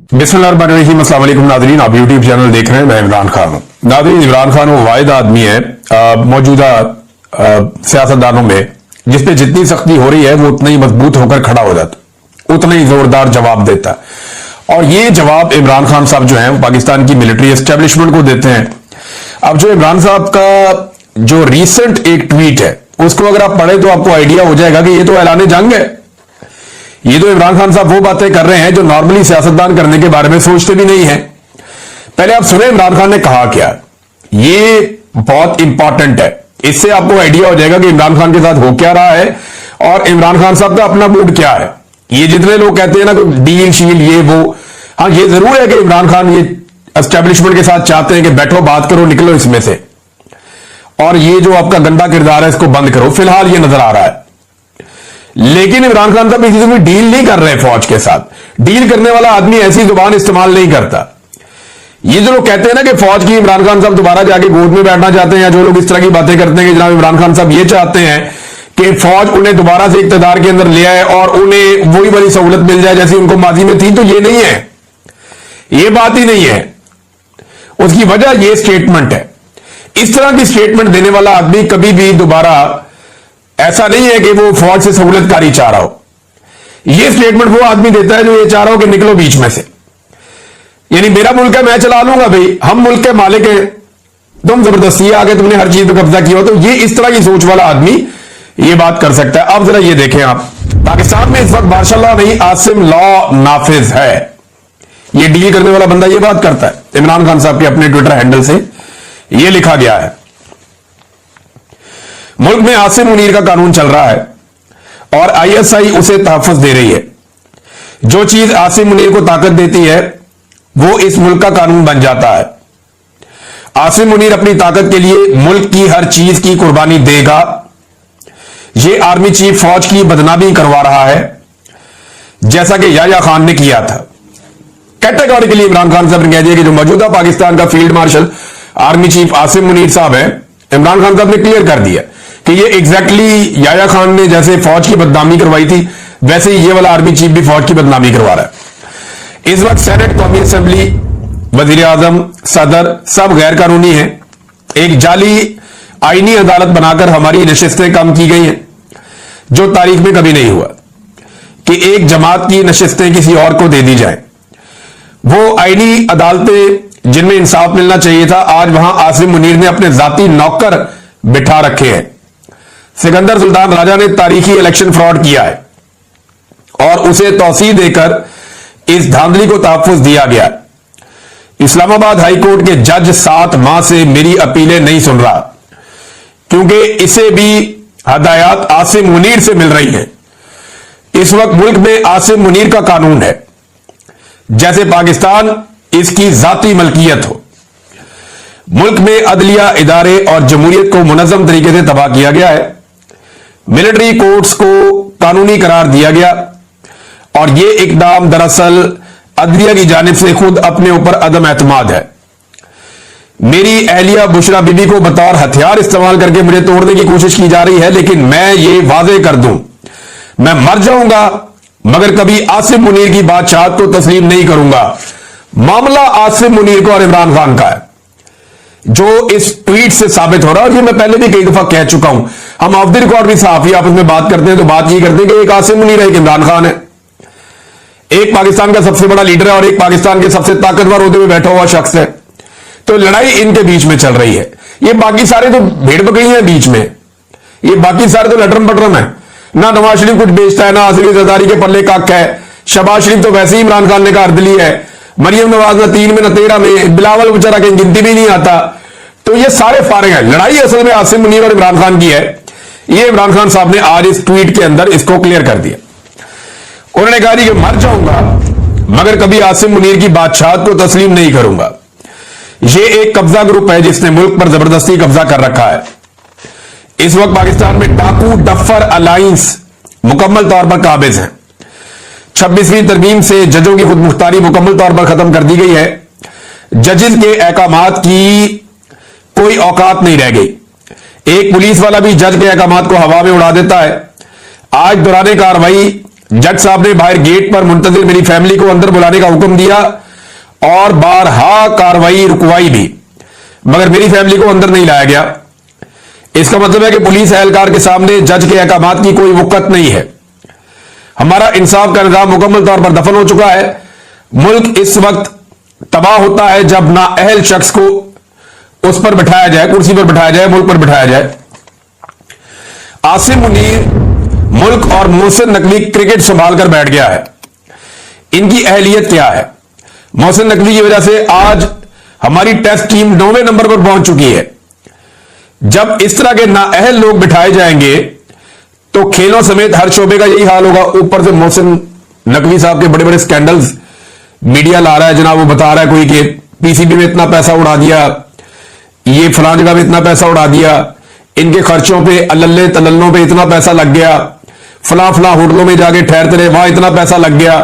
बिस्मिल्लाहिर्रहमानिर्रहीम। अस्सलाम वालेकुम नाज़रीन, आप यूट्यूब चैनल देख रहे हैं। मैं इमरान खान हूं। नाज़रीन, इमरान खान वो वाहिद आदमी है मौजूदा सियासतदानों में जिसपे जितनी सख्ती हो रही है वो उतना ही मजबूत होकर खड़ा हो जाता, उतना ही जोरदार जवाब देता। और ये जवाब इमरान खान साहब जो है पाकिस्तान की मिलिट्री एस्टेब्लिशमेंट को देते हैं। अब जो इमरान साहब का जो रिसेंट एक ट्वीट है उसको अगर आप पढ़े तो आपको आइडिया हो जाएगा कि ये तो ऐलान जंग है। ये तो इमरान खान साहब वो बातें कर रहे हैं जो नॉर्मली सियासतदान करने के बारे में सोचते भी नहीं है। पहले आप सुने इमरान खान ने कहा क्या, ये बहुत इंपॉर्टेंट है। इससे आपको आइडिया हो जाएगा कि इमरान खान के साथ हो क्या रहा है और इमरान खान साहब का अपना मूड क्या है। ये जितने लोग कहते हैं ना डील शील ये वो, हाँ ये जरूर है कि इमरान खान ये एस्टेब्लिशमेंट के साथ चाहते हैं कि बैठो बात करो निकलो इसमें से, और ये जो आपका गंदा किरदार है इसको बंद करो। फिलहाल ये नजर आ रहा है, लेकिन इमरान खान साहब किसी से भी डील नहीं कर रहे फौज के साथ। डील करने वाला आदमी ऐसी जुबान इस्तेमाल नहीं करता। ये जो लोग कहते हैं ना कि फौज की इमरान खान साहब दोबारा जाके गोद में बैठना चाहते हैं, या जो लोग इस तरह की बातें करते हैं कि जनाब इमरान खान साहब ये चाहते हैं कि फौज उन्हें दोबारा से इक्तदार के अंदर ले आए और उन्हें वही बड़ी सहूलत मिल जाए जैसी उनको माजी में थी, तो ये नहीं है, ये बात ही नहीं है। उसकी वजह ये स्टेटमेंट है। इस तरह की स्टेटमेंट देने वाला आदमी कभी भी दोबारा ऐसा नहीं है कि वो फौज से सहूलतकारी चाह रहा हो। ये स्टेटमेंट वो आदमी देता है जो ये चाह रहा हो कि निकलो बीच में से, यानी मेरा मुल्क है मैं चला लूंगा भाई, हम मुल्क के मालिक हैं, तुम जबरदस्ती आके तुमने हर चीज पर कब्जा किया हो। तो ये इस तरह की सोच वाला आदमी ये बात कर सकता है। अब जरा ये देखें आप, पाकिस्तान में इस वक्त माशाल्लाह नहीं आसिम लॉ नाफिज है। ये डील करने वाला बंदा ये बात करता है। इमरान खान साहब के अपने ट्विटर हैंडल से ये लिखा गया है, मुल्क में आसिम मुनीर का कानून चल रहा है और आईएसआई उसे तहफ़्फ़ुज़ दे रही है। जो चीज आसिम मुनीर को ताकत देती है वो इस मुल्क का कानून बन जाता है। आसिम मुनीर अपनी ताकत के लिए मुल्क की हर चीज की कुर्बानी देगा। ये आर्मी चीफ फौज की बदनामी करवा रहा है जैसा कि याह्या खान ने किया था। कैटेगोरिकली इमरान खान साहब ने कह दिया कि जो मौजूदा पाकिस्तान का field marshal army chief Asim Munir साहब है, इमरान खान साहब ने क्लियर कर दिया कि ये एग्जैक्टली याह्या खान ने जैसे फौज की बदनामी करवाई थी वैसे ही ये वाला आर्मी चीफ भी फौज की बदनामी करवा रहा है। इस वक्त सेनेट, कौमी असेंबली, वजीर आजम, सदर सब गैर कानूनी है। एक जाली आईनी अदालत बनाकर हमारी नशिस्तें कम की गई हैं, जो तारीख में कभी नहीं हुआ कि एक जमात की नशिस्तें किसी और को दे दी जाए। वो आईनी अदालतें जिनमें इंसाफ मिलना चाहिए था, आज वहां आसिम मुनीर ने अपने जाती नौकर बिठा रखे हैं। सिकंदर सुल्तान राजा ने तारीखी इलेक्शन फ्रॉड किया है और उसे तौसीह देकर इस धांधली को तहफ़्फ़ुज़ दिया गया। इस्लामाबाद हाई कोर्ट के जज 7 माह से मेरी अपीलें नहीं सुन रहा क्योंकि इसे भी हदायत आसिम मुनीर से मिल रही हैं। इस वक्त मुल्क में आसिम मुनीर का कानून है जैसे पाकिस्तान इसकी जाती मलकियत हो। मुल्क में अदलिया इदारे और जमहूरियत को मुनज़्ज़म तरीके से तबाह किया गया है। मिलिट्री कोर्ट्स को कानूनी करार दिया गया और यह इकदाम दरअसल अदलिया की जानिब से खुद अपने ऊपर अदम एतमाद है। मेरी अहलिया बुशरा बीबी को बतौर हथियार इस्तेमाल करके मुझे तोड़ने की कोशिश की जा रही है, लेकिन मैं ये वाज़ेह कर दूं, मैं मर जाऊंगा मगर कभी आसिम मुनीर की बादशाहत को तस्लीम नहीं करूंगा। मामला आसिम मुनीर को और इमरान खान का है जो इस ट्वीट से साबित हो रहा है। और ये मैं पहले भी कई दफा कह चुका हूं, हम ऑफ द रिकॉर्ड भी सहाफी आपस में बात करते हैं तो बात ये करते हैं कि एक आसिम मुनीर है, एक इमरान खान है, एक पाकिस्तान का सबसे बड़ा लीडर है और एक पाकिस्तान के सबसे ताकतवर होते हुए बैठा हुआ शख्स है। तो लड़ाई इनके बीच में चल रही है। ये बाकी सारे तो भेड़ बकरी हैं बीच में, ये बाकी सारे तो लटरम पटरम है। ना नवाज शरीफ कुछ बेचता है, ना असली जरदारी के पल्ले काक है। शहबाज शरीफ तो वैसे ही इमरान खान ने अर्दली है। मरियम नवाज ना 3 में ना 13 में, बिलावल बेचारा कहीं गिनती भी नहीं आता। तो ये सारे फारिग हैं। लड़ाई असल में आसिम मुनीर और इमरान खान की है। ये इमरान खान साहब ने आज इस ट्वीट के अंदर इसको क्लियर कर दिया। उन्होंने कहा कि मर जाऊंगा मगर कभी आसिम मुनीर की बादशाहत को तस्लीम नहीं करूंगा। ये एक कब्जा ग्रुप है जिसने मुल्क पर जबरदस्ती कब्जा कर रखा है। इस वक्त पाकिस्तान में डाकू डफर अलायंस मुकम्मल तौर पर काबिज है। 26वीं तरमीम से जजों की खुद मुख्तारी मुकम्मल तौर पर खत्म कर दी गई है। जजेस के अहकामात की कोई औकात नहीं रह गई। एक पुलिस वाला भी जज के अहकामात को हवा में उड़ा देता है। आज दौरान कार्रवाई जज साहब ने बाहर गेट पर मुंतजिर मेरी फैमिली को अंदर बुलाने का हुक्म दिया और बारहा कार्रवाई रुकवाई भी, मगर मेरी फैमिली को अंदर नहीं लाया गया। इसका मतलब है कि पुलिस एहलकार के सामने जज के अहकामात की कोई वक़्त नहीं है। हमारा इंसाफ का निजाम मुकम्मल तौर पर दफन हो चुका है। मुल्क इस वक्त तबाह होता है जब नाअहल शख्स को उस पर बिठाया जाए, कुर्सी पर बिठाया जाए, मुल्क पर बिठाया जाए। आसिम मुनीर मुल्क और मोहसिन नकवी क्रिकेट संभाल कर बैठ गया है। इनकी अहलियत क्या है? मोहसिन नकवी की वजह से आज हमारी टेस्ट टीम 9वें नंबर पर पहुंच चुकी है। जब इस तरह के नाअहल लोग बिठाए जाएंगे तो खेलों समेत हर शोबे का यही हाल होगा। ऊपर से मोहसिन नकवी साहब के बड़े बड़े स्कैंडल्स मीडिया ला रहा है जनाब, वो बता रहा है कोई कि पीसीबी में इतना पैसा उड़ा दिया, ये फलां जगह में इतना पैसा उड़ा दिया, इनके खर्चों पे अल्ले तल्लों पे इतना पैसा लग गया, फलां फलां होटलों में जाके ठहरते रहे, वहां इतना पैसा लग गया।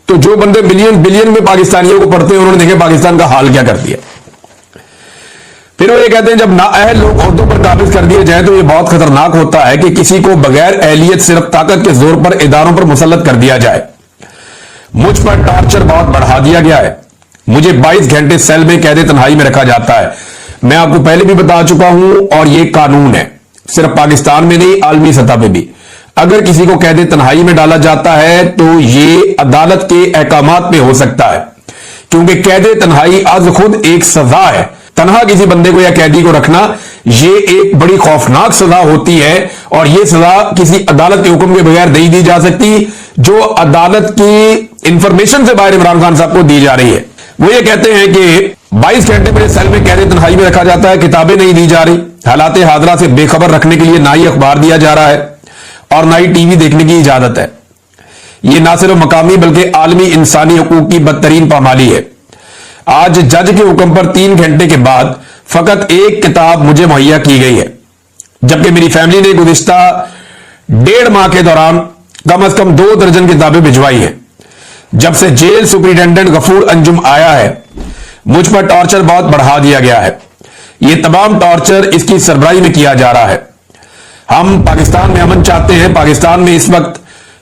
तो जो बंदे मिलियन बिलियन में पाकिस्तानियों को पढ़ते हैं उन्होंने देखे पाकिस्तान का हाल क्या कर दिया। फिर वो ये कहते हैं जब नाअहल लोग ओहदों पर काबिज कर दिए जाए तो ये बहुत खतरनाक होता है कि किसी को बगैर अहलियत सिर्फ ताकत के जोर पर इदारों पर मुसल्लत कर दिया जाए। मुझ पर टॉर्चर बहुत बढ़ा दिया गया है। मुझे 22 घंटे सेल में कैद तन्हाई में रखा जाता है। मैं आपको पहले भी बता चुका हूं और ये कानून है, सिर्फ पाकिस्तान में नहीं आलमी सतह पर भी। अगर किसी को कैद तन्हाई में डाला जाता है तो ये अदालत के अहकामात में हो सकता है, क्योंकि कैद तन्हाई आज खुद एक सजा है। तनहा किसी बंदे को या कैदी को रखना ये एक बड़ी खौफनाक सजा होती है और ये सजा किसी अदालत के हुक्म के बगैर नहीं दी जा सकती, जो अदालत की इंफॉर्मेशन से बाहर इमरान खान साहब को दी जा रही है। वो ये कहते हैं कि 22 घंटे मेरे सेल में कैद तन्हाई में रखा जाता है, किताबें नहीं दी जा रही, हालात हाजरा से बेखबर रखने के लिए ना ही अखबार दिया जा रहा है और ना ही टीवी देखने की इजाजत है। यह ना सिर्फ मकामी बल्कि आलमी इंसानी हकूक की बदतरीन पामाली है। आज जज के हुक्म पर 3 घंटे के बाद फकत एक किताब मुझे मुहैया की गई है, जबकि मेरी फैमिली ने गुज़िश्ता 1.5 माह के दौरान कम से कम 2 दर्जन किताबें भिजवाई हैं। जब से जेल सुपरिटेंडेंट गफूर अंजुम आया है मुझ पर टॉर्चर बहुत बढ़ा दिया गया है। यह तमाम टॉर्चर इसकी सरबराही में किया जा रहा है। हम पाकिस्तान में अमन चाहते हैं। पाकिस्तान में इस वक्त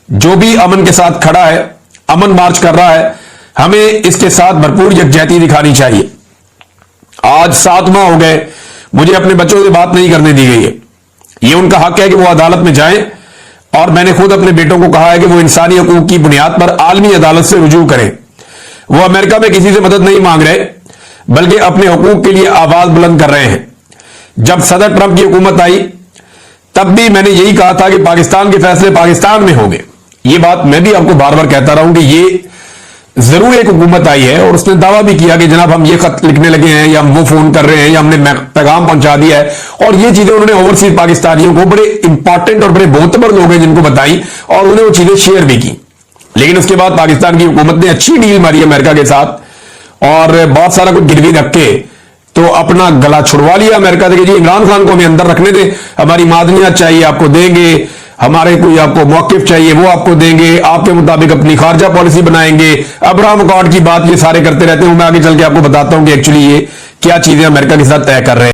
जो भी अमन के साथ खड़ा है, अमन मार्च कर रहा है, हमें इसके साथ भरपूर यकजहती दिखानी चाहिए। आज 7 माह हो गए मुझे अपने बच्चों से बात नहीं करने दी गई है। यह उनका हक है कि वो अदालत में जाएं और मैंने खुद अपने बेटों को कहा है कि वो इंसानी हकूक की बुनियाद पर आलमी अदालत से रुजू करें। वो अमेरिका में किसी से मदद नहीं मांग रहे बल्कि अपने हकूक के लिए आवाज बुलंद कर रहे हैं। जब सदर ट्रंप की हुकूमत आई तब भी मैंने यही कहा था कि पाकिस्तान के फैसले पाकिस्तान में होंगे। ये बात मैं भी आपको बार बार कहता रहा हूं कि ये जरूर एक हुकूमत आई है और उसने दावा भी किया कि जनाब हम ये खत लिखने लगे हैं या हम वो फोन कर रहे हैं या हमने पैगाम पहुंचा दिया है, और ये चीजें उन्होंने ओवरसीज पाकिस्तानियों को, बड़े इंपॉर्टेंट और बड़े मोतबर लोग हैं जिनको बताई और उन्हें वो चीजें शेयर भी की। लेकिन उसके बाद पाकिस्तान की हुकूमत ने अच्छी डील मारी अमेरिका के साथ और बहुत सारा कुछ गिरवी रख के तो अपना गला छुड़वा लिया अमेरिका से कि जी इमरान खान को हमें अंदर रखने दें, हमारी मादनियात चाहिए आपको देंगे, हमारे कोई आपको मौकिफ चाहिए वो आपको देंगे, आपके मुताबिक अपनी खारजा पॉलिसी बनाएंगे। अब्राहम अकॉर्ड की बात ये सारे करते रहते हैं। मैं आगे चल के आपको बताता हूं कि एक्चुअली ये क्या चीजें अमेरिका के साथ तय कर रहे हैं।